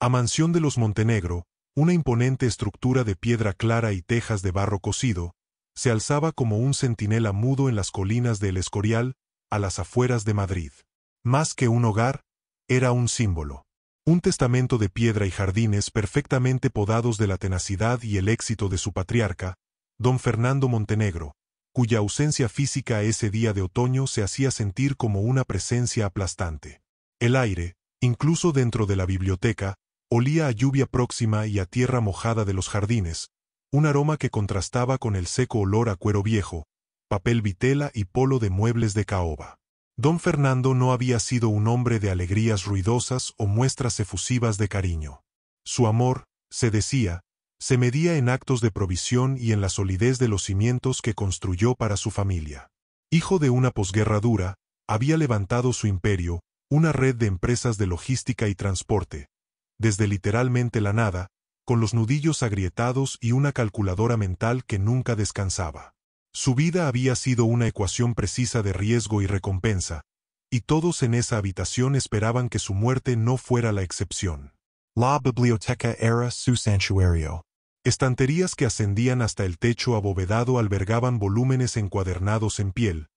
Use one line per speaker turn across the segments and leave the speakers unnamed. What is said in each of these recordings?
A mansión de los Montenegro, una imponente estructura de piedra clara y tejas de barro cocido, se alzaba como un centinela mudo en las colinas de El Escorial, a las afueras de Madrid. Más que un hogar, era un símbolo. Un testamento de piedra y jardines perfectamente podados de la tenacidad y el éxito de su patriarca, don Fernando Montenegro, cuya ausencia física ese día de otoño se hacía sentir como una presencia aplastante. El aire, incluso dentro de la biblioteca, olía a lluvia próxima y a tierra mojada de los jardines, un aroma que contrastaba con el seco olor a cuero viejo, papel vitela y polo de muebles de caoba. Don Fernando no había sido un hombre de alegrías ruidosas o muestras efusivas de cariño. Su amor, se decía, se medía en actos de provisión y en la solidez de los cimientos que construyó para su familia. Hijo de una posguerra dura, había levantado su imperio, una red de empresas de logística y transporte, desde literalmente la nada, con los nudillos agrietados y una calculadora mental que nunca descansaba. Su vida había sido una ecuación precisa de riesgo y recompensa, y todos en esa habitación esperaban que su muerte no fuera la excepción. La biblioteca era su santuario. Estanterías que ascendían hasta el techo abovedado albergaban volúmenes encuadernados en piel,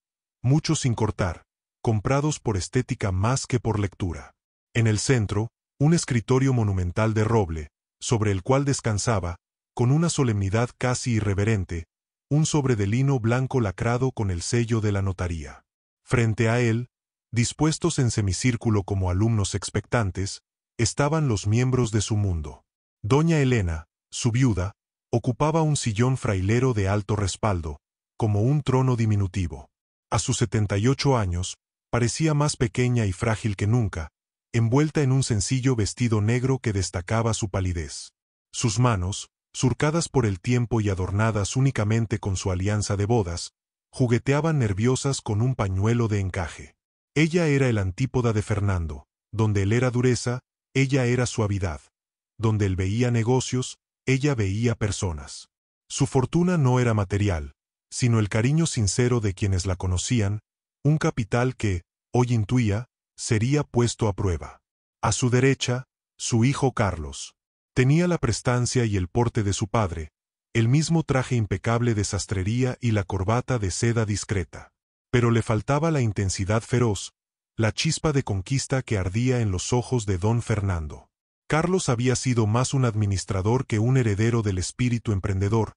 muchos sin cortar, comprados por estética más que por lectura. En el centro, un escritorio monumental de roble, sobre el cual descansaba, con una solemnidad casi irreverente, un sobre de lino blanco lacrado con el sello de la notaría. Frente a él, dispuestos en semicírculo como alumnos expectantes, estaban los miembros de su mundo. Doña Elena, su viuda, ocupaba un sillón frailero de alto respaldo, como un trono diminutivo. A sus 78 años, parecía más pequeña y frágil que nunca, envuelta en un sencillo vestido negro que destacaba su palidez. Sus manos, surcadas por el tiempo y adornadas únicamente con su alianza de bodas, jugueteaban nerviosas con un pañuelo de encaje. Ella era el antípoda de Fernando, donde él era dureza, ella era suavidad. Donde él veía negocios, ella veía personas. Su fortuna no era material, sino el cariño sincero de quienes la conocían, un capital que, hoy intuía, sería puesto a prueba. A su derecha, su hijo Carlos. Tenía la prestancia y el porte de su padre, el mismo traje impecable de sastrería y la corbata de seda discreta. Pero le faltaba la intensidad feroz, la chispa de conquista que ardía en los ojos de don Fernando. Carlos había sido más un administrador que un heredero del espíritu emprendedor,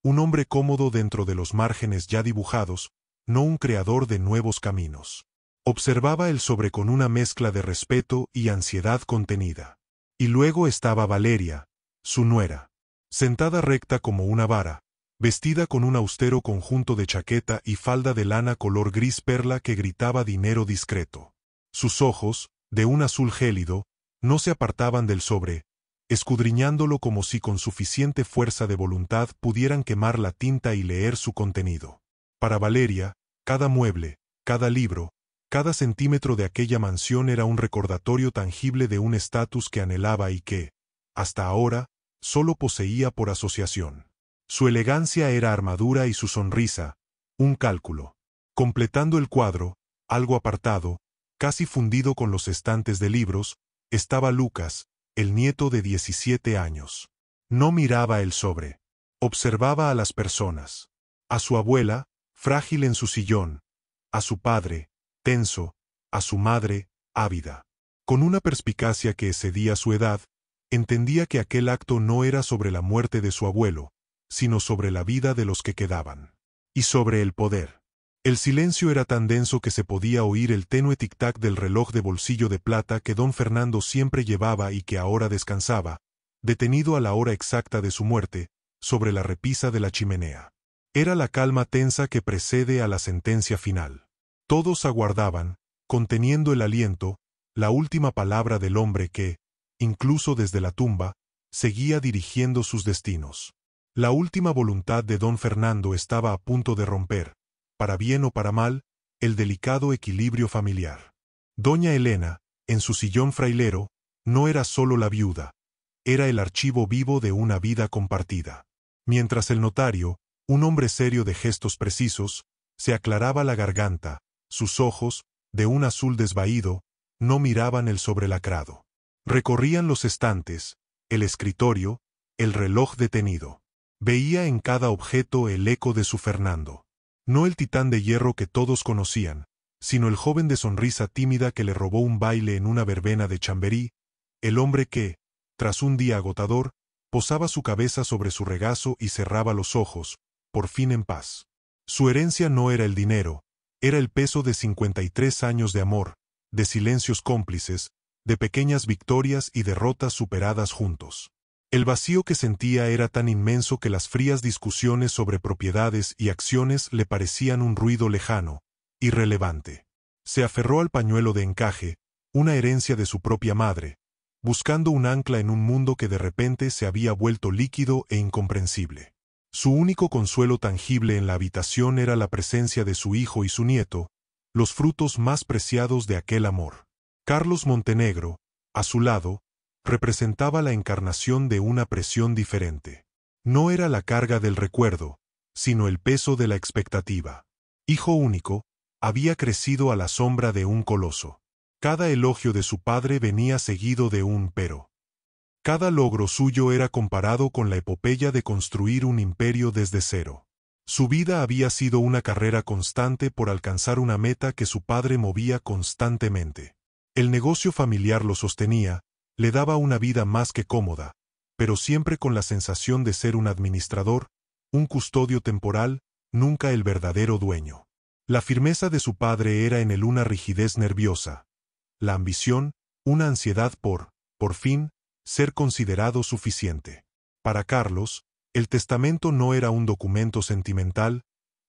un hombre cómodo dentro de los márgenes ya dibujados, no un creador de nuevos caminos. Observaba el sobre con una mezcla de respeto y ansiedad contenida. Y luego estaba Valeria, su nuera, sentada recta como una vara, vestida con un austero conjunto de chaqueta y falda de lana color gris perla que gritaba dinero discreto. Sus ojos, de un azul gélido, no se apartaban del sobre, escudriñándolo como si con suficiente fuerza de voluntad pudieran quemar la tinta y leer su contenido. Para Valeria, cada mueble, cada libro, cada centímetro de aquella mansión era un recordatorio tangible de un estatus que anhelaba y que, hasta ahora, solo poseía por asociación. Su elegancia era armadura y su sonrisa, un cálculo. Completando el cuadro, algo apartado, casi fundido con los estantes de libros, estaba Lucas, el nieto de 17 años. No miraba el sobre. Observaba a las personas. A su abuela, frágil en su sillón. A su padre, tenso. A su madre, ávida. Con una perspicacia que excedía su edad, entendía que aquel acto no era sobre la muerte de su abuelo, sino sobre la vida de los que quedaban. Y sobre el poder. El silencio era tan denso que se podía oír el tenue tic-tac del reloj de bolsillo de plata que don Fernando siempre llevaba y que ahora descansaba, detenido a la hora exacta de su muerte, sobre la repisa de la chimenea. Era la calma tensa que precede a la sentencia final. Todos aguardaban, conteniendo el aliento, la última palabra del hombre que, incluso desde la tumba, seguía dirigiendo sus destinos. La última voluntad de don Fernando estaba a punto de romper, para bien o para mal, el delicado equilibrio familiar. Doña Elena, en su sillón frailero, no era solo la viuda, era el archivo vivo de una vida compartida. Mientras el notario, un hombre serio de gestos precisos, se aclaraba la garganta, sus ojos, de un azul desvaído, no miraban el sobrelacrado. Recorrían los estantes, el escritorio, el reloj detenido. Veía en cada objeto el eco de su Fernando. No el titán de hierro que todos conocían, sino el joven de sonrisa tímida que le robó un baile en una verbena de Chamberí, el hombre que, tras un día agotador, posaba su cabeza sobre su regazo y cerraba los ojos, por fin en paz. Su herencia no era el dinero, era el peso de 53 años de amor, de silencios cómplices, de pequeñas victorias y derrotas superadas juntos. El vacío que sentía era tan inmenso que las frías discusiones sobre propiedades y acciones le parecían un ruido lejano, irrelevante. Se aferró al pañuelo de encaje, una herencia de su propia madre, buscando un ancla en un mundo que de repente se había vuelto líquido e incomprensible. Su único consuelo tangible en la habitación era la presencia de su hijo y su nieto, los frutos más preciados de aquel amor. Carlos Montenegro, a su lado, representaba la encarnación de una presión diferente. No era la carga del recuerdo, sino el peso de la expectativa. Hijo único, había crecido a la sombra de un coloso. Cada elogio de su padre venía seguido de un pero. Cada logro suyo era comparado con la epopeya de construir un imperio desde cero. Su vida había sido una carrera constante por alcanzar una meta que su padre movía constantemente. El negocio familiar lo sostenía, le daba una vida más que cómoda, pero siempre con la sensación de ser un administrador, un custodio temporal, nunca el verdadero dueño. La firmeza de su padre era en él una rigidez nerviosa. La ambición, una ansiedad por fin, ser considerado suficiente. Para Carlos, el testamento no era un documento sentimental,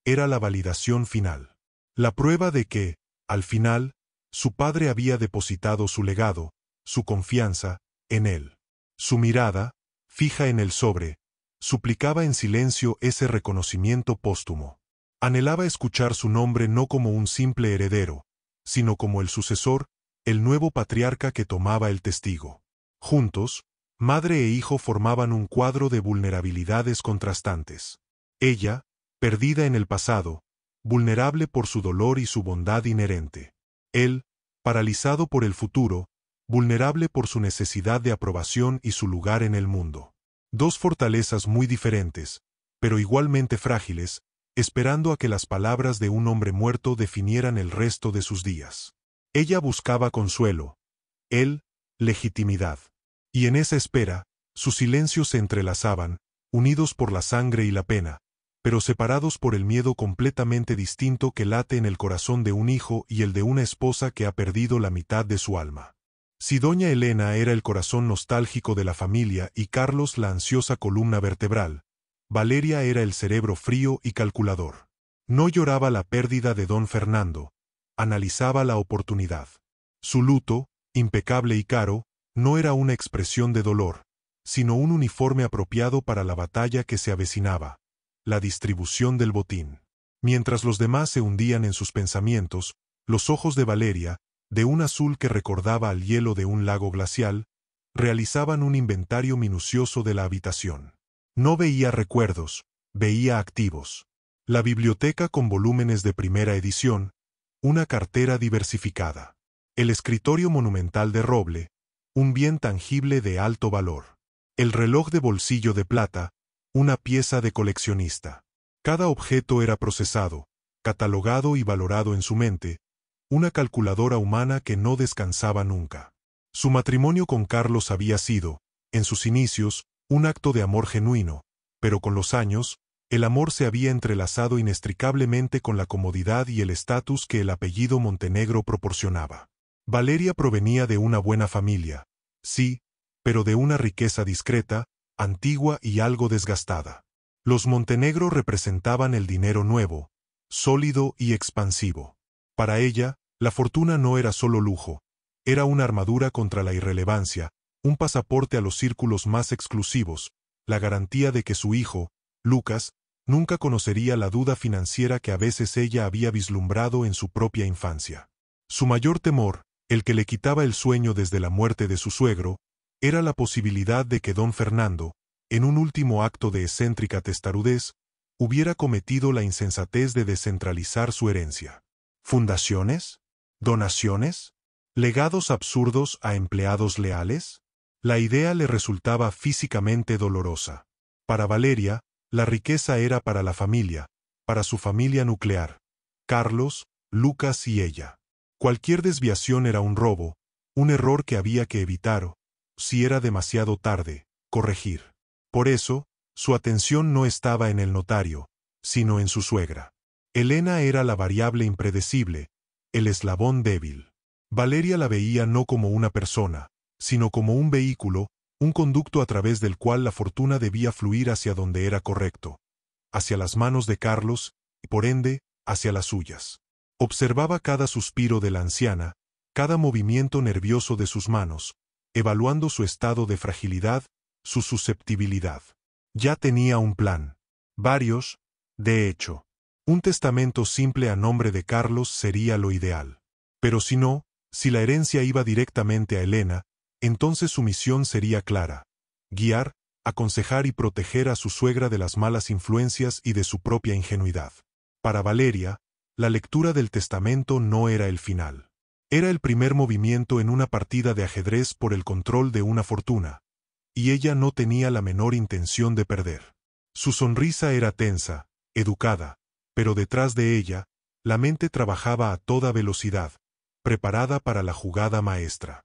era la validación final. La prueba de que, al final, su padre había depositado su legado, su confianza, en él. Su mirada, fija en el sobre, suplicaba en silencio ese reconocimiento póstumo. Anhelaba escuchar su nombre no como un simple heredero, sino como el sucesor, el nuevo patriarca que tomaba el testigo. Juntos, madre e hijo formaban un cuadro de vulnerabilidades contrastantes. Ella, perdida en el pasado, vulnerable por su dolor y su bondad inherente. Él, paralizado por el futuro, vulnerable por su necesidad de aprobación y su lugar en el mundo. Dos fortalezas muy diferentes, pero igualmente frágiles, esperando a que las palabras de un hombre muerto definieran el resto de sus días. Ella buscaba consuelo, él, legitimidad. Y en esa espera, sus silencios se entrelazaban, unidos por la sangre y la pena, pero separados por el miedo completamente distinto que late en el corazón de un hijo y el de una esposa que ha perdido la mitad de su alma. Si doña Elena era el corazón nostálgico de la familia y Carlos la ansiosa columna vertebral, Valeria era el cerebro frío y calculador. No lloraba la pérdida de don Fernando, analizaba la oportunidad. Su luto, impecable y caro, no era una expresión de dolor, sino un uniforme apropiado para la batalla que se avecinaba, la distribución del botín. Mientras los demás se hundían en sus pensamientos, los ojos de Valeria, de un azul que recordaba al hielo de un lago glacial, realizaban un inventario minucioso de la habitación. No veía recuerdos, veía activos. La biblioteca con volúmenes de primera edición, una cartera diversificada. El escritorio monumental de roble, un bien tangible de alto valor. El reloj de bolsillo de plata, una pieza de coleccionista. Cada objeto era procesado, catalogado y valorado en su mente, una calculadora humana que no descansaba nunca. Su matrimonio con Carlos había sido, en sus inicios, un acto de amor genuino, pero con los años, el amor se había entrelazado inextricablemente con la comodidad y el estatus que el apellido Montenegro proporcionaba. Valeria provenía de una buena familia, sí, pero de una riqueza discreta, antigua y algo desgastada. Los Montenegro representaban el dinero nuevo, sólido y expansivo. Para ella, la fortuna no era solo lujo, era una armadura contra la irrelevancia, un pasaporte a los círculos más exclusivos, la garantía de que su hijo, Lucas, nunca conocería la duda financiera que a veces ella había vislumbrado en su propia infancia. Su mayor temor, el que le quitaba el sueño desde la muerte de su suegro, era la posibilidad de que don Fernando, en un último acto de excéntrica testarudez, hubiera cometido la insensatez de descentralizar su herencia. ¿Fundaciones? ¿Donaciones? ¿Legados absurdos a empleados leales? La idea le resultaba físicamente dolorosa. Para Valeria, la riqueza era para la familia, para su familia nuclear, Carlos, Lucas y ella. Cualquier desviación era un robo, un error que había que evitar o, si era demasiado tarde, corregir. Por eso, su atención no estaba en el notario, sino en su suegra. Elena era la variable impredecible, el eslabón débil. Valeria la veía no como una persona, sino como un vehículo, un conducto a través del cual la fortuna debía fluir hacia donde era correcto, hacia las manos de Carlos, y por ende, hacia las suyas. Observaba cada suspiro de la anciana, cada movimiento nervioso de sus manos, evaluando su estado de fragilidad, su susceptibilidad. Ya tenía un plan. Varios, de hecho. Un testamento simple a nombre de Carlos sería lo ideal. Pero si no, si la herencia iba directamente a Elena, entonces su misión sería clara: guiar, aconsejar y proteger a su suegra de las malas influencias y de su propia ingenuidad. Para Valeria, la lectura del testamento no era el final. Era el primer movimiento en una partida de ajedrez por el control de una fortuna, y ella no tenía la menor intención de perder. Su sonrisa era tensa, educada, pero detrás de ella, la mente trabajaba a toda velocidad, preparada para la jugada maestra.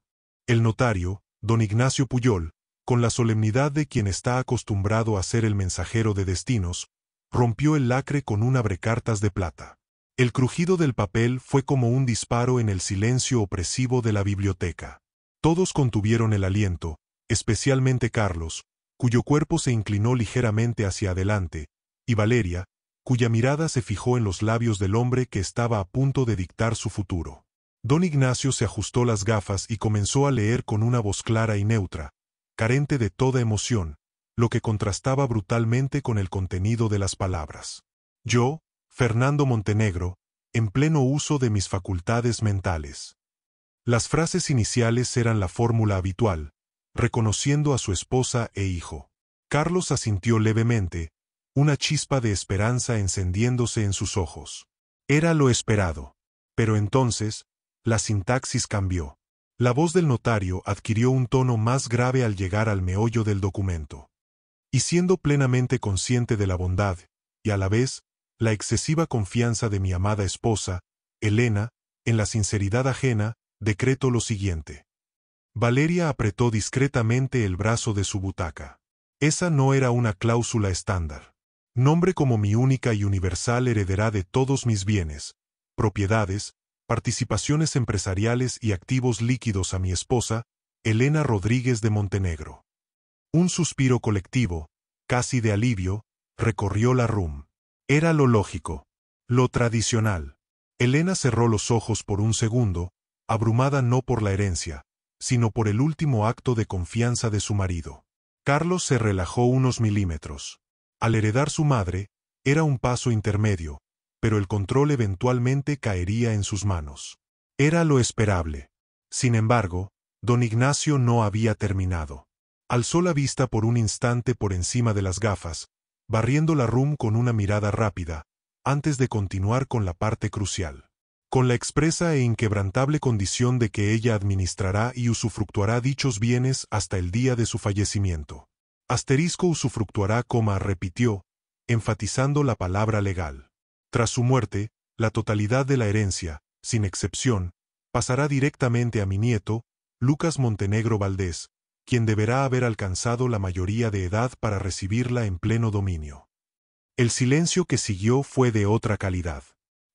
El notario, don Ignacio Pujol, con la solemnidad de quien está acostumbrado a ser el mensajero de destinos, rompió el lacre con un abrecartas de plata. El crujido del papel fue como un disparo en el silencio opresivo de la biblioteca. Todos contuvieron el aliento, especialmente Carlos, cuyo cuerpo se inclinó ligeramente hacia adelante, y Valeria, cuya mirada se fijó en los labios del hombre que estaba a punto de dictar su futuro. Don Ignacio se ajustó las gafas y comenzó a leer con una voz clara y neutra, carente de toda emoción, lo que contrastaba brutalmente con el contenido de las palabras. Yo, Fernando Montenegro, en pleno uso de mis facultades mentales. Las frases iniciales eran la fórmula habitual, reconociendo a su esposa e hijo. Carlos asintió levemente, una chispa de esperanza encendiéndose en sus ojos. Era lo esperado. Pero entonces, la sintaxis cambió. La voz del notario adquirió un tono más grave al llegar al meollo del documento. Y siendo plenamente consciente de la bondad, y a la vez, la excesiva confianza de mi amada esposa, Elena, en la sinceridad ajena, decreto lo siguiente. Valeria apretó discretamente el brazo de su butaca. Esa no era una cláusula estándar. Nombre como mi única y universal heredera de todos mis bienes, propiedades, participaciones empresariales y activos líquidos a mi esposa, Elena Rodríguez de Montenegro. Un suspiro colectivo, casi de alivio, recorrió la room. Era lo lógico, lo tradicional. Elena cerró los ojos por un segundo, abrumada no por la herencia, sino por el último acto de confianza de su marido. Carlos se relajó unos milímetros. Al heredar su madre, era un paso intermedio, pero el control eventualmente caería en sus manos. Era lo esperable. Sin embargo, don Ignacio no había terminado. Alzó la vista por un instante por encima de las gafas, barriendo la room con una mirada rápida, antes de continuar con la parte crucial. Con la expresa e inquebrantable condición de que ella administrará y usufructuará dichos bienes hasta el día de su fallecimiento. Asterisco usufructuará, repitió, enfatizando la palabra legal. Tras su muerte, la totalidad de la herencia, sin excepción, pasará directamente a mi nieto, Lucas Montenegro Valdés, quien deberá haber alcanzado la mayoría de edad para recibirla en pleno dominio. El silencio que siguió fue de otra calidad.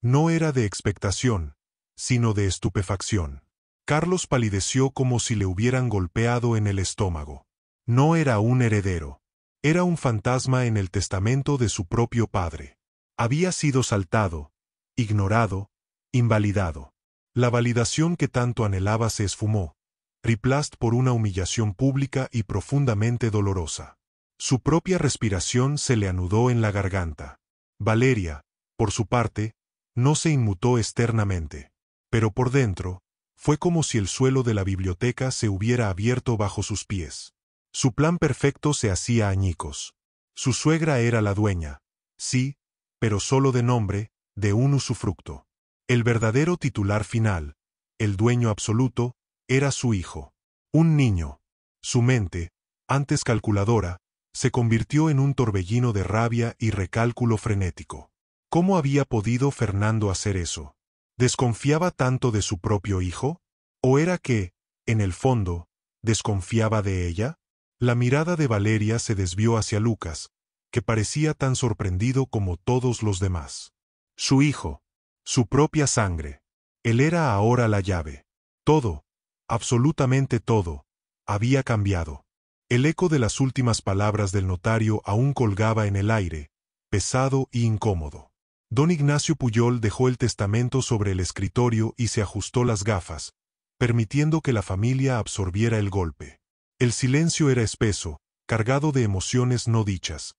No era de expectación, sino de estupefacción. Carlos palideció como si le hubieran golpeado en el estómago. No era un heredero. Era un fantasma en el testamento de su propio padre. Había sido saltado, ignorado, invalidado. La validación que tanto anhelaba se esfumó, replast por una humillación pública y profundamente dolorosa. Su propia respiración se le anudó en la garganta. Valeria, por su parte, no se inmutó externamente, pero por dentro, fue como si el suelo de la biblioteca se hubiera abierto bajo sus pies. Su plan perfecto se hacía añicos. Su suegra era la dueña, sí, pero solo de nombre, de un usufructo. El verdadero titular final, el dueño absoluto, era su hijo. Un niño. Su mente, antes calculadora, se convirtió en un torbellino de rabia y recálculo frenético. ¿Cómo había podido Fernando hacer eso? ¿Desconfiaba tanto de su propio hijo? ¿O era que, en el fondo, desconfiaba de ella? La mirada de Valeria se desvió hacia Lucas, que parecía tan sorprendido como todos los demás. Su hijo. Su propia sangre. Él era ahora la llave. Todo, absolutamente todo, había cambiado. El eco de las últimas palabras del notario aún colgaba en el aire, pesado y incómodo. Don Ignacio Pujol dejó el testamento sobre el escritorio y se ajustó las gafas, permitiendo que la familia absorbiera el golpe. El silencio era espeso, cargado de emociones no dichas.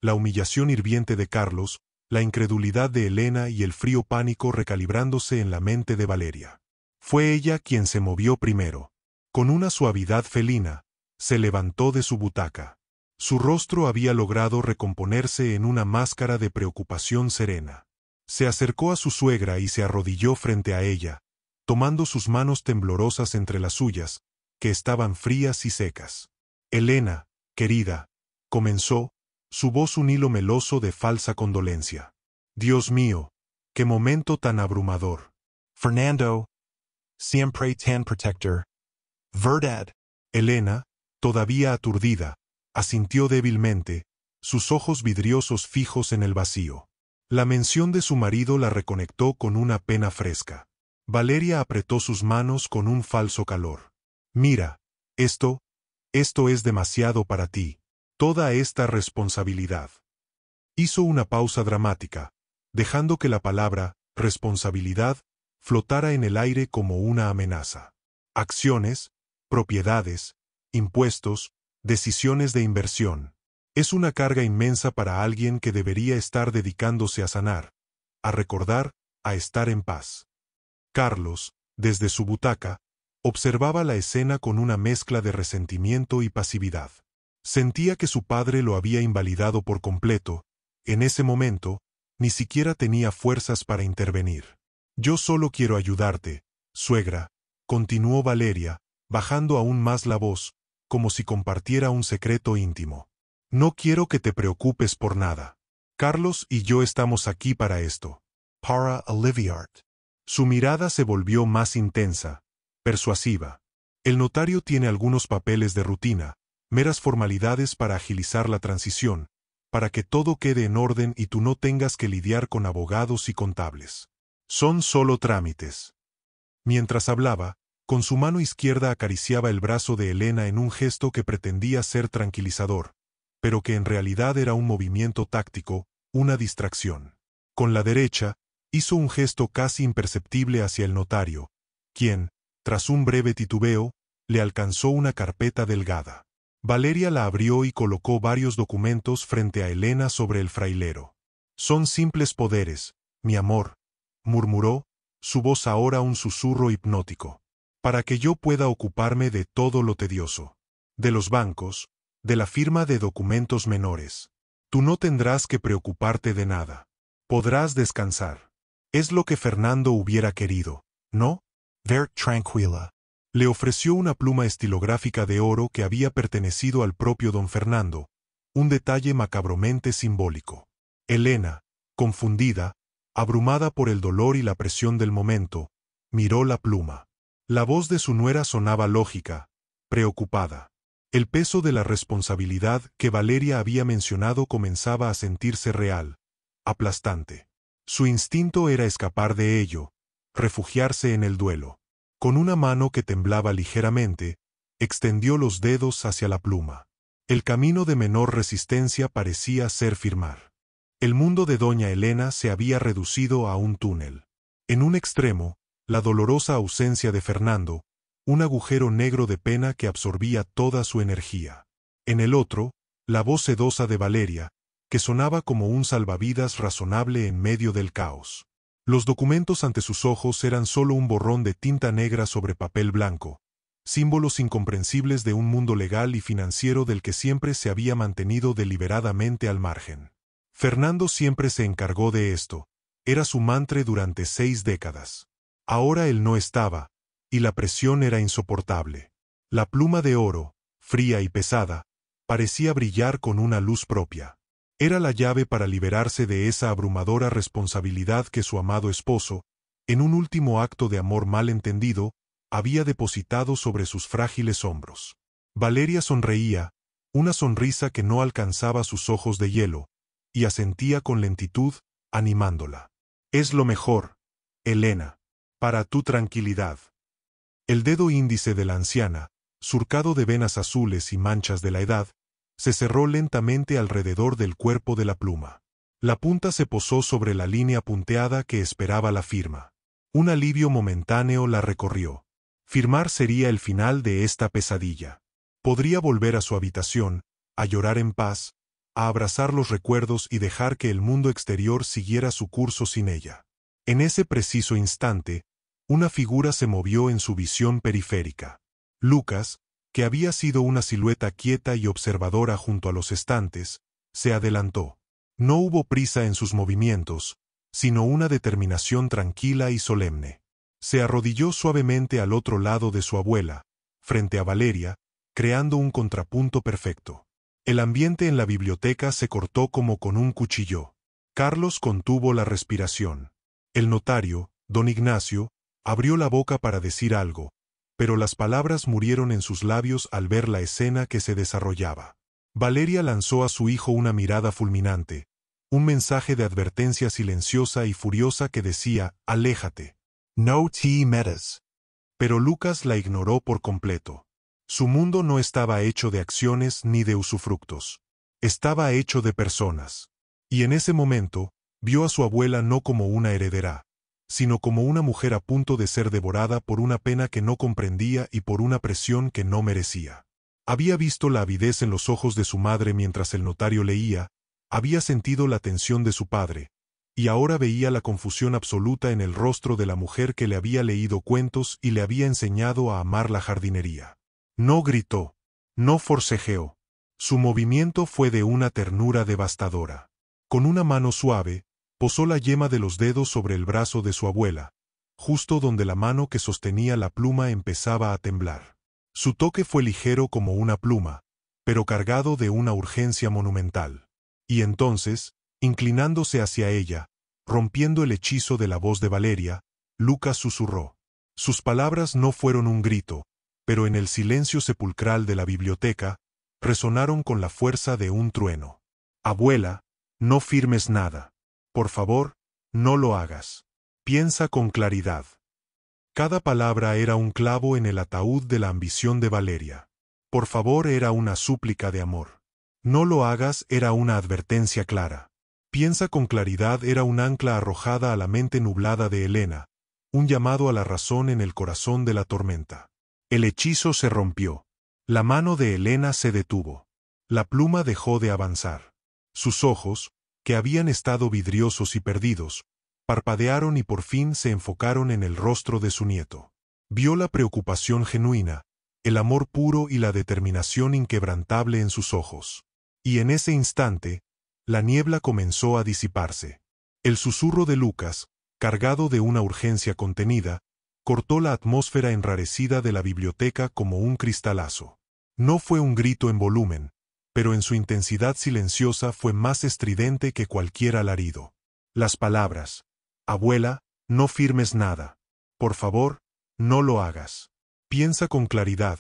La humillación hirviente de Carlos, la incredulidad de Elena y el frío pánico recalibrándose en la mente de Valeria. Fue ella quien se movió primero. Con una suavidad felina, se levantó de su butaca. Su rostro había logrado recomponerse en una máscara de preocupación serena. Se acercó a su suegra y se arrodilló frente a ella, tomando sus manos temblorosas entre las suyas, que estaban frías y secas. Elena, querida, comenzó, su voz un hilo meloso de falsa condolencia. Dios mío, qué momento tan abrumador.
Fernando, siempre tan protector. Verdad.
Elena, todavía aturdida, asintió débilmente, sus ojos vidriosos fijos en el vacío. La mención de su marido la reconectó con una pena fresca. Valeria apretó sus manos con un falso calor. Mira, esto es demasiado para ti. Toda esta responsabilidad. Hizo una pausa dramática, dejando que la palabra, responsabilidad, flotara en el aire como una amenaza. Acciones, propiedades, impuestos, decisiones de inversión. Es una carga inmensa para alguien que debería estar dedicándose a sanar, a recordar, a estar en paz. Carlos, desde su butaca, observaba la escena con una mezcla de resentimiento y pasividad. Sentía que su padre lo había invalidado por completo. En ese momento, ni siquiera tenía fuerzas para intervenir. Yo solo quiero ayudarte, suegra, continuó Valeria, bajando aún más la voz, como si compartiera un secreto íntimo. No quiero que te preocupes por nada. Carlos y yo estamos aquí para esto.
Para aliviarte.
Su mirada se volvió más intensa, persuasiva. El notario tiene algunos papeles de rutina, meras formalidades para agilizar la transición, para que todo quede en orden y tú no tengas que lidiar con abogados y contables. Son solo trámites. Mientras hablaba, con su mano izquierda acariciaba el brazo de Elena en un gesto que pretendía ser tranquilizador, pero que en realidad era un movimiento táctico, una distracción. Con la derecha, hizo un gesto casi imperceptible hacia el notario, quien, tras un breve titubeo, le alcanzó una carpeta delgada. Valeria la abrió y colocó varios documentos frente a Elena sobre el frailero. Son simples poderes, mi amor, murmuró, su voz ahora un susurro hipnótico, para que yo pueda ocuparme de todo lo tedioso. De los bancos, de la firma de documentos menores. Tú no tendrás que preocuparte de nada. Podrás descansar. Es lo que Fernando hubiera querido, ¿no?
Ver tranquila.
Le ofreció una pluma estilográfica de oro que había pertenecido al propio don Fernando, un detalle macabramente simbólico. Elena, confundida, abrumada por el dolor y la presión del momento, miró la pluma. La voz de su nuera sonaba lógica, preocupada. El peso de la responsabilidad que Valeria había mencionado comenzaba a sentirse real, aplastante. Su instinto era escapar de ello, refugiarse en el duelo. Con una mano que temblaba ligeramente, extendió los dedos hacia la pluma. El camino de menor resistencia parecía ser firmar. El mundo de doña Elena se había reducido a un túnel. En un extremo, la dolorosa ausencia de Fernando, un agujero negro de pena que absorbía toda su energía. En el otro, la voz sedosa de Valeria, que sonaba como un salvavidas razonable en medio del caos. Los documentos ante sus ojos eran solo un borrón de tinta negra sobre papel blanco, símbolos incomprensibles de un mundo legal y financiero del que siempre se había mantenido deliberadamente al margen. Fernando siempre se encargó de esto, era su mantra durante 6 décadas. Ahora él no estaba, y la presión era insoportable. La pluma de oro, fría y pesada, parecía brillar con una luz propia. Era la llave para liberarse de esa abrumadora responsabilidad que su amado esposo, en un último acto de amor mal entendido, había depositado sobre sus frágiles hombros. Valeria sonreía, una sonrisa que no alcanzaba sus ojos de hielo, y asentía con lentitud, animándola. «Es lo mejor, Elena. Para tu tranquilidad». El dedo índice de la anciana, surcado de venas azules y manchas de la edad, se cerró lentamente alrededor del cuerpo de la pluma. La punta se posó sobre la línea punteada que esperaba la firma. Un alivio momentáneo la recorrió. Firmar sería el final de esta pesadilla. Podría volver a su habitación, a llorar en paz, a abrazar los recuerdos y dejar que el mundo exterior siguiera su curso sin ella. En ese preciso instante, una figura se movió en su visión periférica. Lucas, que había sido una silueta quieta y observadora junto a los estantes, se adelantó. No hubo prisa en sus movimientos, sino una determinación tranquila y solemne. Se arrodilló suavemente al otro lado de su abuela, frente a Valeria, creando un contrapunto perfecto. El ambiente en la biblioteca se cortó como con un cuchillo. Carlos contuvo la respiración. El notario, don Ignacio, abrió la boca para decir algo, pero las palabras murieron en sus labios al ver la escena que se desarrollaba. Valeria lanzó a su hijo una mirada fulminante, un mensaje de advertencia silenciosa y furiosa que decía, «Aléjate».
No te metas.
Pero Lucas la ignoró por completo. Su mundo no estaba hecho de acciones ni de usufructos. Estaba hecho de personas. Y en ese momento, vio a su abuela no como una heredera, sino como una mujer a punto de ser devorada por una pena que no comprendía y por una presión que no merecía. Había visto la avidez en los ojos de su madre mientras el notario leía, había sentido la tensión de su padre, y ahora veía la confusión absoluta en el rostro de la mujer que le había leído cuentos y le había enseñado a amar la jardinería. No gritó, no forcejeó. Su movimiento fue de una ternura devastadora. Con una mano suave, posó la yema de los dedos sobre el brazo de su abuela, justo donde la mano que sostenía la pluma empezaba a temblar. Su toque fue ligero como una pluma, pero cargado de una urgencia monumental. Y entonces, inclinándose hacia ella, rompiendo el hechizo de la voz de Valeria, Lucas susurró. Sus palabras no fueron un grito, pero en el silencio sepulcral de la biblioteca, resonaron con la fuerza de un trueno. «Abuela, no firmes nada. Por favor, no lo hagas. Piensa con claridad». Cada palabra era un clavo en el ataúd de la ambición de Valeria. Por favor era una súplica de amor. No lo hagas era una advertencia clara. Piensa con claridad era un ancla arrojada a la mente nublada de Elena, un llamado a la razón en el corazón de la tormenta. El hechizo se rompió. La mano de Elena se detuvo. La pluma dejó de avanzar. Sus ojos, que habían estado vidriosos y perdidos, parpadearon y por fin se enfocaron en el rostro de su nieto. Vio la preocupación genuina, el amor puro y la determinación inquebrantable en sus ojos. Y en ese instante, la niebla comenzó a disiparse. El susurro de Lucas, cargado de una urgencia contenida, cortó la atmósfera enrarecida de la biblioteca como un cristalazo. No fue un grito en volumen, pero en su intensidad silenciosa fue más estridente que cualquier alarido. Las palabras, «Abuela, no firmes nada. Por favor, no lo hagas. Piensa con claridad»,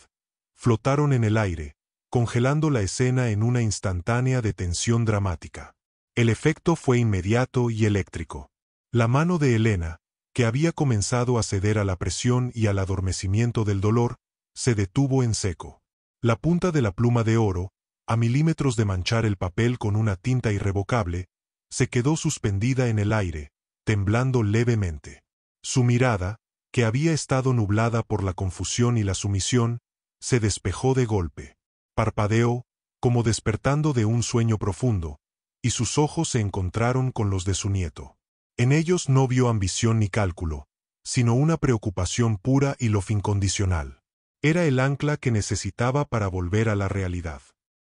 flotaron en el aire, congelando la escena en una instantánea de tensión dramática. El efecto fue inmediato y eléctrico. La mano de Elena, que había comenzado a ceder a la presión y al adormecimiento del dolor, se detuvo en seco. La punta de la pluma de oro, a milímetros de manchar el papel con una tinta irrevocable, se quedó suspendida en el aire, temblando levemente. Su mirada, que había estado nublada por la confusión y la sumisión, se despejó de golpe. Parpadeó, como despertando de un sueño profundo, y sus ojos se encontraron con los de su nieto. En ellos no vio ambición ni cálculo, sino una preocupación pura y incondicional. Era el ancla que necesitaba para volver a la realidad.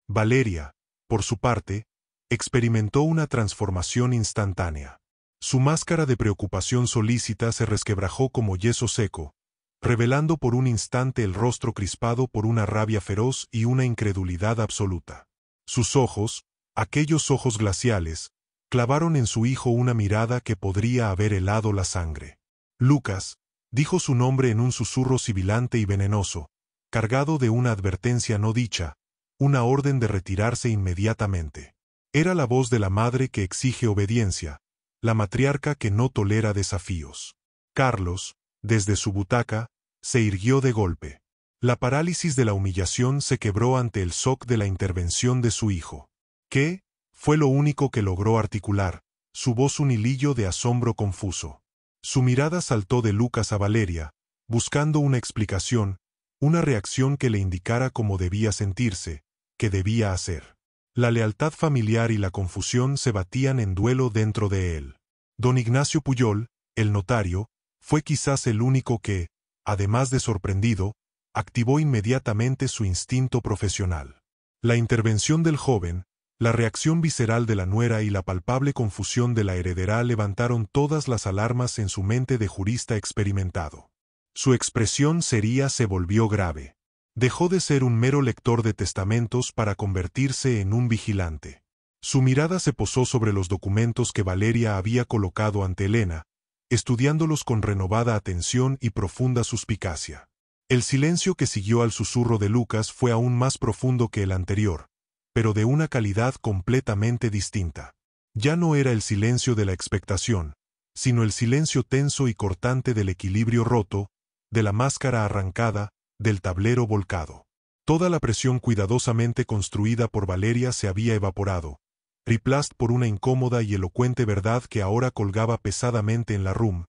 Valeria, por su parte, experimentó una transformación instantánea. Su máscara de preocupación solícita se resquebrajó como yeso seco, revelando por un instante el rostro crispado por una rabia feroz y una incredulidad absoluta. Sus ojos, aquellos ojos glaciales, clavaron en su hijo una mirada que podría haber helado la sangre. Lucas, dijo su nombre en un susurro sibilante y venenoso, cargado de una advertencia no dicha, una orden de retirarse inmediatamente. Era la voz de la madre que exige obediencia, la matriarca que no tolera desafíos. Carlos, desde su butaca, se irguió de golpe. La parálisis de la humillación se quebró ante el shock de la intervención de su hijo. ¿Qué? Fue lo único que logró articular, su voz un hilillo de asombro confuso. Su mirada saltó de Lucas a Valeria, buscando una explicación, una reacción que le indicara cómo debía sentirse, qué debía hacer. La lealtad familiar y la confusión se batían en duelo dentro de él. Don Ignacio Pujol, el notario, fue quizás el único que, además de sorprendido, activó inmediatamente su instinto profesional. La intervención del joven, la reacción visceral de la nuera y la palpable confusión de la heredera levantaron todas las alarmas en su mente de jurista experimentado. Su expresión seria se volvió grave. Dejó de ser un mero lector de testamentos para convertirse en un vigilante. Su mirada se posó sobre los documentos que Valeria había colocado ante Elena, estudiándolos con renovada atención y profunda suspicacia. El silencio que siguió al susurro de Lucas fue aún más profundo que el anterior, pero de una calidad completamente distinta. Ya no era el silencio de la expectación, sino el silencio tenso y cortante del equilibrio roto, de la máscara arrancada, del tablero volcado. Toda la presión cuidadosamente construida por Valeria se había evaporado, reemplazada por una incómoda y elocuente verdad que ahora colgaba pesadamente en la room,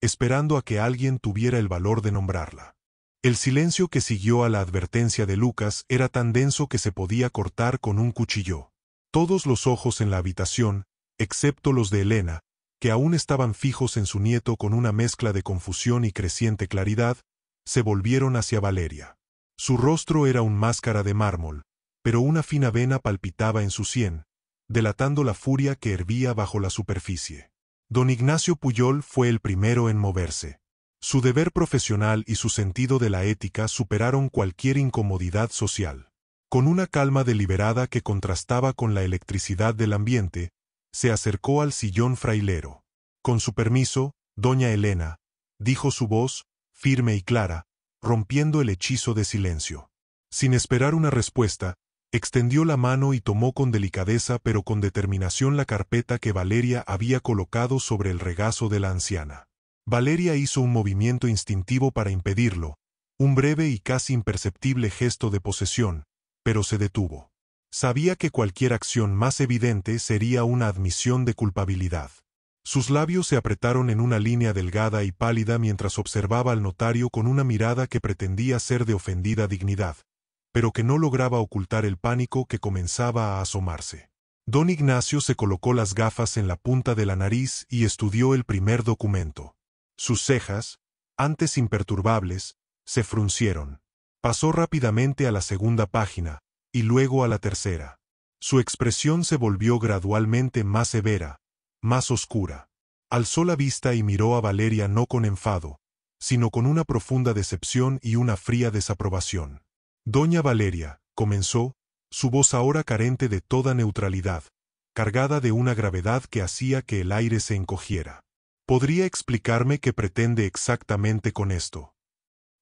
esperando a que alguien tuviera el valor de nombrarla. El silencio que siguió a la advertencia de Lucas era tan denso que se podía cortar con un cuchillo. Todos los ojos en la habitación, excepto los de Elena, que aún estaban fijos en su nieto con una mezcla de confusión y creciente claridad, se volvieron hacia Valeria. Su rostro era un máscara de mármol, pero una fina vena palpitaba en su sien, delatando la furia que hervía bajo la superficie. Don Ignacio Pujol fue el primero en moverse. Su deber profesional y su sentido de la ética superaron cualquier incomodidad social. Con una calma deliberada que contrastaba con la electricidad del ambiente, se acercó al sillón frailero. Con su permiso, doña Elena, dijo su voz, firme y clara, rompiendo el hechizo de silencio. Sin esperar una respuesta, extendió la mano y tomó con delicadeza pero con determinación la carpeta que Valeria había colocado sobre el regazo de la anciana. Valeria hizo un movimiento instintivo para impedirlo, un breve y casi imperceptible gesto de posesión, pero se detuvo. Sabía que cualquier acción más evidente sería una admisión de culpabilidad. Sus labios se apretaron en una línea delgada y pálida mientras observaba al notario con una mirada que pretendía ser de ofendida dignidad, pero que no lograba ocultar el pánico que comenzaba a asomarse. Don Ignacio se colocó las gafas en la punta de la nariz y estudió el primer documento. Sus cejas, antes imperturbables, se fruncieron. Pasó rápidamente a la segunda página, y luego a la tercera. Su expresión se volvió gradualmente más severa, más oscura. Alzó la vista y miró a Valeria no con enfado, sino con una profunda decepción y una fría desaprobación. Doña Valeria, comenzó, su voz ahora carente de toda neutralidad, cargada de una gravedad que hacía que el aire se encogiera. ¿Podría explicarme qué pretende exactamente con esto?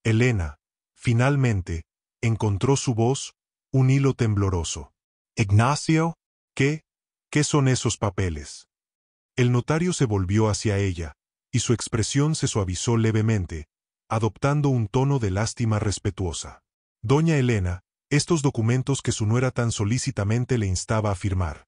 Elena, finalmente, encontró su voz, un hilo tembloroso.
Ignacio,
¿Qué son esos papeles? El notario se volvió hacia ella, y su expresión se suavizó levemente, adoptando un tono de lástima respetuosa. Doña Elena, estos documentos que su nuera tan solícitamente le instaba a firmar,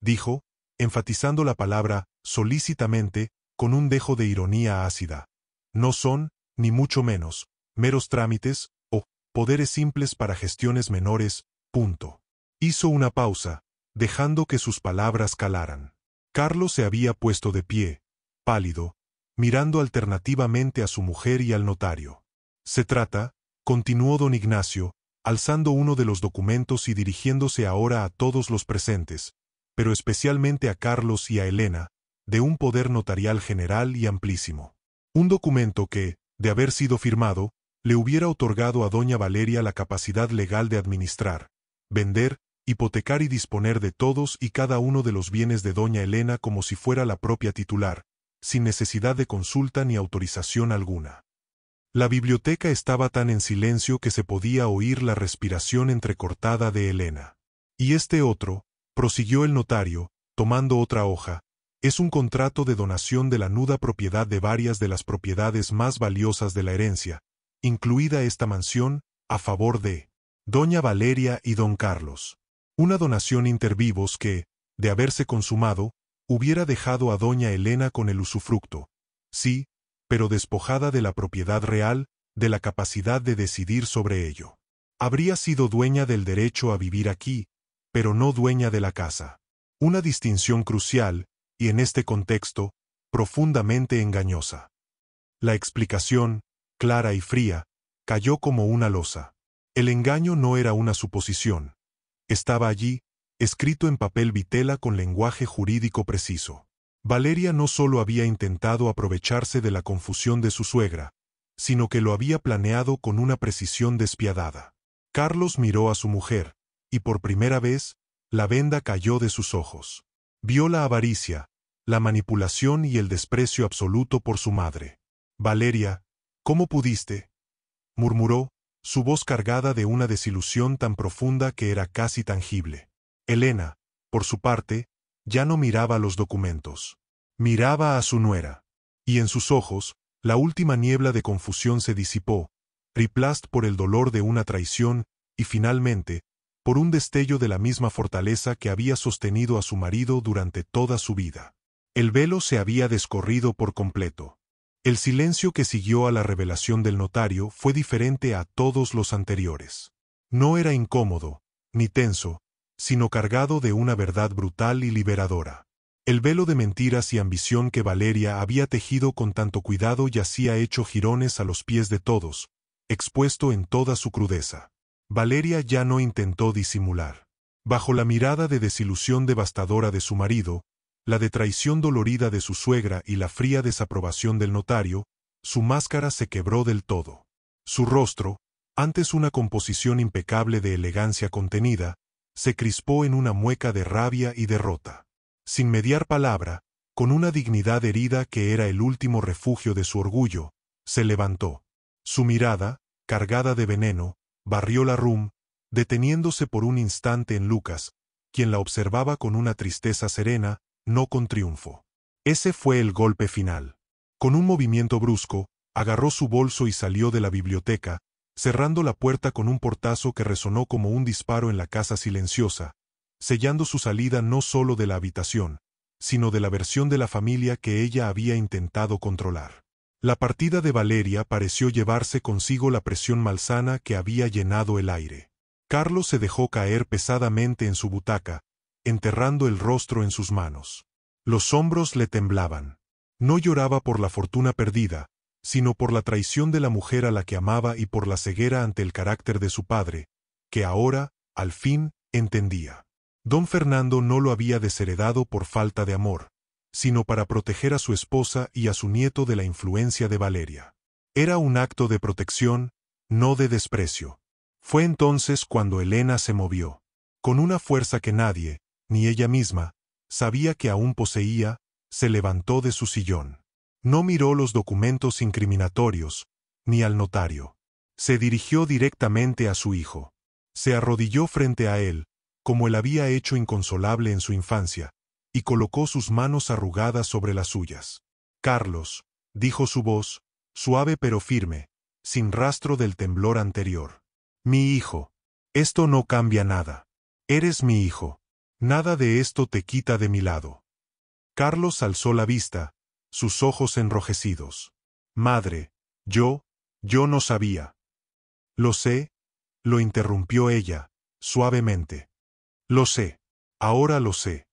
dijo, enfatizando la palabra solícitamente, con un dejo de ironía ácida. No son, ni mucho menos, meros trámites, o poderes simples para gestiones menores, punto. Hizo una pausa, dejando que sus palabras calaran. Carlos se había puesto de pie, pálido, mirando alternativamente a su mujer y al notario. Se trata, continuó don Ignacio, alzando uno de los documentos y dirigiéndose ahora a todos los presentes, pero especialmente a Carlos y a Elena, de un poder notarial general y amplísimo. Un documento que, de haber sido firmado, le hubiera otorgado a doña Valeria la capacidad legal de administrar, vender, hipotecar y disponer de todos y cada uno de los bienes de doña Elena como si fuera la propia titular, sin necesidad de consulta ni autorización alguna. La biblioteca estaba tan en silencio que se podía oír la respiración entrecortada de Elena. Y este otro, prosiguió el notario, tomando otra hoja, es un contrato de donación de la nuda propiedad de varias de las propiedades más valiosas de la herencia, incluida esta mansión, a favor de doña Valeria y don Carlos. Una donación inter vivos que, de haberse consumado, hubiera dejado a doña Elena con el usufructo, sí, pero despojada de la propiedad real, de la capacidad de decidir sobre ello. Habría sido dueña del derecho a vivir aquí, pero no dueña de la casa. Una distinción crucial, y en este contexto, profundamente engañosa. La explicación, clara y fría, cayó como una losa. El engaño no era una suposición. Estaba allí, escrito en papel vitela con lenguaje jurídico preciso. Valeria no solo había intentado aprovecharse de la confusión de su suegra, sino que lo había planeado con una precisión despiadada. Carlos miró a su mujer, y por primera vez, la venda cayó de sus ojos. Vio la avaricia, la manipulación y el desprecio absoluto por su madre. «Valeria, ¿cómo pudiste?», murmuró, su voz cargada de una desilusión tan profunda que era casi tangible. Elena, por su parte, ya no miraba los documentos. Miraba a su nuera. Y en sus ojos, la última niebla de confusión se disipó, replast por el dolor de una traición, y finalmente, por un destello de la misma fortaleza que había sostenido a su marido durante toda su vida. El velo se había descorrido por completo. El silencio que siguió a la revelación del notario fue diferente a todos los anteriores. No era incómodo, ni tenso, sino cargado de una verdad brutal y liberadora. El velo de mentiras y ambición que Valeria había tejido con tanto cuidado yacía hecho jirones a los pies de todos, expuesto en toda su crudeza. Valeria ya no intentó disimular. Bajo la mirada de desilusión devastadora de su marido, la de traición dolorida de su suegra y la fría desaprobación del notario, su máscara se quebró del todo. Su rostro, antes una composición impecable de elegancia contenida, se crispó en una mueca de rabia y derrota. Sin mediar palabra, con una dignidad herida que era el último refugio de su orgullo, se levantó. Su mirada, cargada de veneno, barrió la room, deteniéndose por un instante en Lucas, quien la observaba con una tristeza serena, no con triunfo. Ese fue el golpe final. Con un movimiento brusco, agarró su bolso y salió de la biblioteca, cerrando la puerta con un portazo que resonó como un disparo en la casa silenciosa, sellando su salida no solo de la habitación, sino de la versión de la familia que ella había intentado controlar. La partida de Valeria pareció llevarse consigo la presión malsana que había llenado el aire. Carlos se dejó caer pesadamente en su butaca, enterrando el rostro en sus manos. Los hombros le temblaban. No lloraba por la fortuna perdida, sino por la traición de la mujer a la que amaba y por la ceguera ante el carácter de su padre, que ahora, al fin, entendía. Don Fernando no lo había desheredado por falta de amor, sino para proteger a su esposa y a su nieto de la influencia de Valeria. Era un acto de protección, no de desprecio. Fue entonces cuando Elena se movió. Con una fuerza que nadie, ni ella misma, sabía que aún poseía, se levantó de su sillón. No miró los documentos incriminatorios, ni al notario. Se dirigió directamente a su hijo. Se arrodilló frente a él, como él había hecho inconsolable en su infancia, y colocó sus manos arrugadas sobre las suyas. «Carlos», dijo su voz, suave pero firme, sin rastro del temblor anterior. «Mi hijo. Esto no cambia nada. Eres mi hijo. Nada de esto te quita de mi lado». Carlos alzó la vista, sus ojos enrojecidos. «Madre, yo no sabía». «Lo sé», lo interrumpió ella, suavemente. «Lo sé. Ahora lo sé».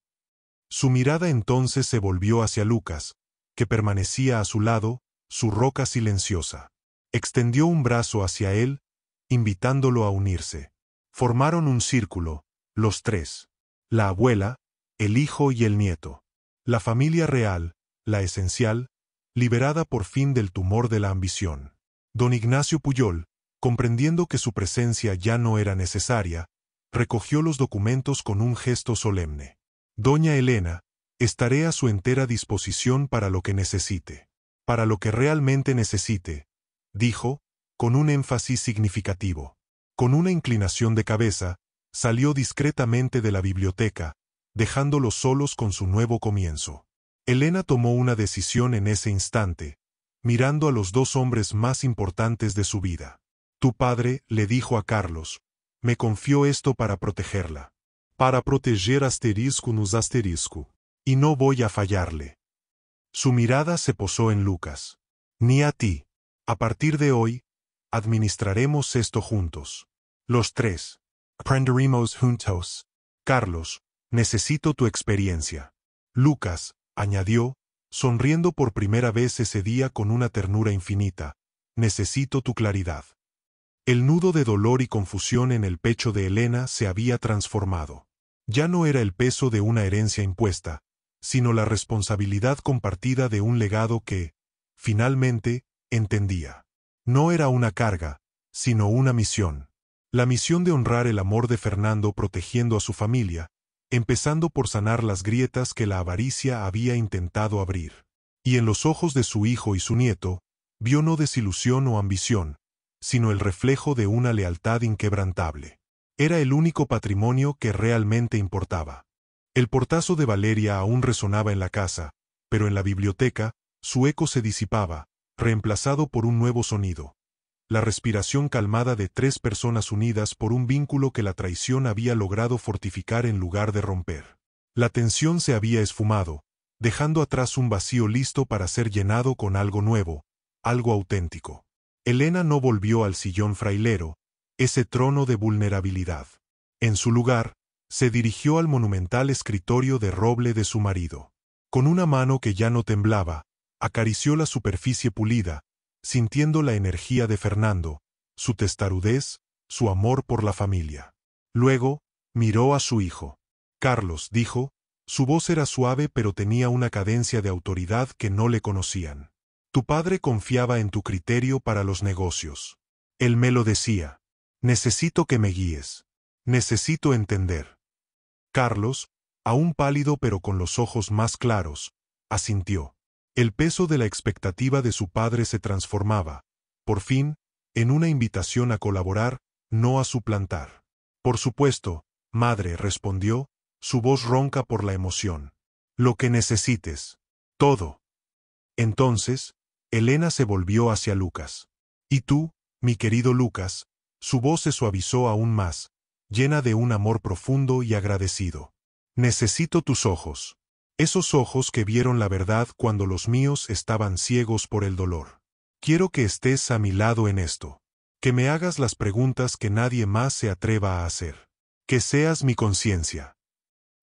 Su mirada entonces se volvió hacia Lucas, que permanecía a su lado, su roca silenciosa. Extendió un brazo hacia él, invitándolo a unirse. Formaron un círculo, los tres. La abuela, el hijo y el nieto. La familia real, la esencial, liberada por fin del tumor de la ambición. Don Ignacio Pujol, comprendiendo que su presencia ya no era necesaria, recogió los documentos con un gesto solemne. Doña Elena, estaré a su entera disposición para lo que necesite. Para lo que realmente necesite, dijo, con un énfasis significativo. Con una inclinación de cabeza, salió discretamente de la biblioteca, dejándolos solos con su nuevo comienzo. Elena tomó una decisión en ese instante, mirando a los dos hombres más importantes de su vida. Tu padre, le dijo a Carlos, me confió esto para protegerla. Para proteger asterisco nos asterisco. Y no voy a fallarle. Su mirada se posó en Lucas. Ni a ti. A partir de hoy, administraremos esto juntos. Los tres.
Aprenderemos juntos.
Carlos, necesito tu experiencia. Lucas, añadió, sonriendo por primera vez ese día con una ternura infinita, necesito tu claridad. El nudo de dolor y confusión en el pecho de Elena se había transformado. Ya no era el peso de una herencia impuesta, sino la responsabilidad compartida de un legado que, finalmente, entendía. No era una carga, sino una misión. La misión de honrar el amor de Fernando protegiendo a su familia, empezando por sanar las grietas que la avaricia había intentado abrir. Y en los ojos de su hijo y su nieto, vio no desilusión o ambición, sino el reflejo de una lealtad inquebrantable. Era el único patrimonio que realmente importaba. El portazo de Valeria aún resonaba en la casa, pero en la biblioteca, su eco se disipaba, reemplazado por un nuevo sonido. La respiración calmada de tres personas unidas por un vínculo que la traición había logrado fortificar en lugar de romper. La tensión se había esfumado, dejando atrás un vacío listo para ser llenado con algo nuevo, algo auténtico. Elena no volvió al sillón frailero, ese trono de vulnerabilidad. En su lugar, se dirigió al monumental escritorio de roble de su marido. Con una mano que ya no temblaba, acarició la superficie pulida, sintiendo la energía de Fernando, su testarudez, su amor por la familia. Luego, miró a su hijo. Carlos, dijo, su voz era suave pero tenía una cadencia de autoridad que no le conocían. Tu padre confiaba en tu criterio para los negocios. Él me lo decía. Necesito que me guíes. Necesito entender. Carlos, aún pálido pero con los ojos más claros, asintió. El peso de la expectativa de su padre se transformaba, por fin, en una invitación a colaborar, no a suplantar. Por supuesto, madre, respondió, su voz ronca por la emoción. Lo que necesites. Todo. Entonces, Elena se volvió hacia Lucas. Y tú, mi querido Lucas, su voz se suavizó aún más, llena de un amor profundo y agradecido. Necesito tus ojos. Esos ojos que vieron la verdad cuando los míos estaban ciegos por el dolor. Quiero que estés a mi lado en esto. Que me hagas las preguntas que nadie más se atreva a hacer. Que seas mi conciencia.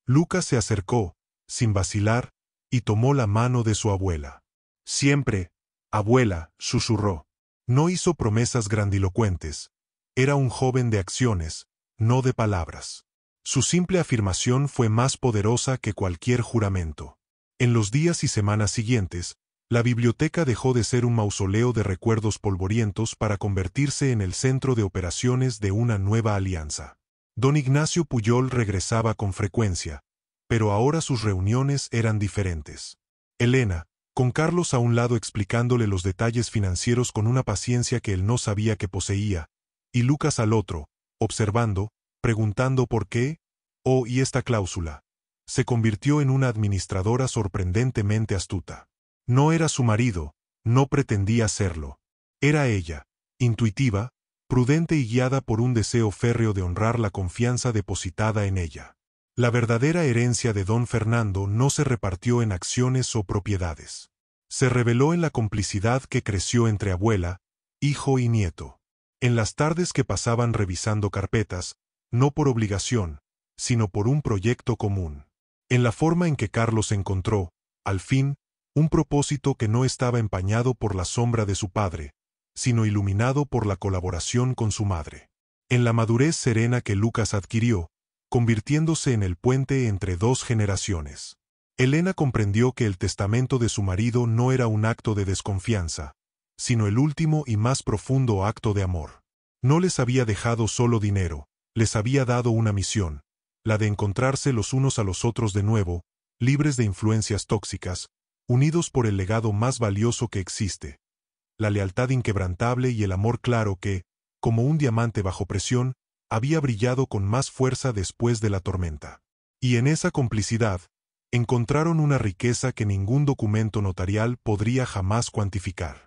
Lucas se acercó, sin vacilar, y tomó la mano de su abuela. Siempre, abuela, susurró. No hizo promesas grandilocuentes. Era un joven de acciones, no de palabras. Su simple afirmación fue más poderosa que cualquier juramento. En los días y semanas siguientes, la biblioteca dejó de ser un mausoleo de recuerdos polvorientos para convertirse en el centro de operaciones de una nueva alianza. Don Ignacio Pujol regresaba con frecuencia, pero ahora sus reuniones eran diferentes. Elena, con Carlos a un lado explicándole los detalles financieros con una paciencia que él no sabía que poseía, y Lucas al otro, observando, preguntando por qué, y esta cláusula, se convirtió en una administradora sorprendentemente astuta. No era su marido, no pretendía serlo. Era ella, intuitiva, prudente y guiada por un deseo férreo de honrar la confianza depositada en ella. La verdadera herencia de don Fernando no se repartió en acciones o propiedades. Se reveló en la complicidad que creció entre abuela, hijo y nieto. En las tardes que pasaban revisando carpetas, no por obligación, sino por un proyecto común. En la forma en que Carlos encontró, al fin, un propósito que no estaba empañado por la sombra de su padre, sino iluminado por la colaboración con su madre. En la madurez serena que Lucas adquirió, convirtiéndose en el puente entre dos generaciones. Elena comprendió que el testamento de su marido no era un acto de desconfianza, sino el último y más profundo acto de amor. No les había dejado solo dinero, les había dado una misión, la de encontrarse los unos a los otros de nuevo, libres de influencias tóxicas, unidos por el legado más valioso que existe, la lealtad inquebrantable y el amor claro que, como un diamante bajo presión, había brillado con más fuerza después de la tormenta. Y en esa complicidad, encontraron una riqueza que ningún documento notarial podría jamás cuantificar.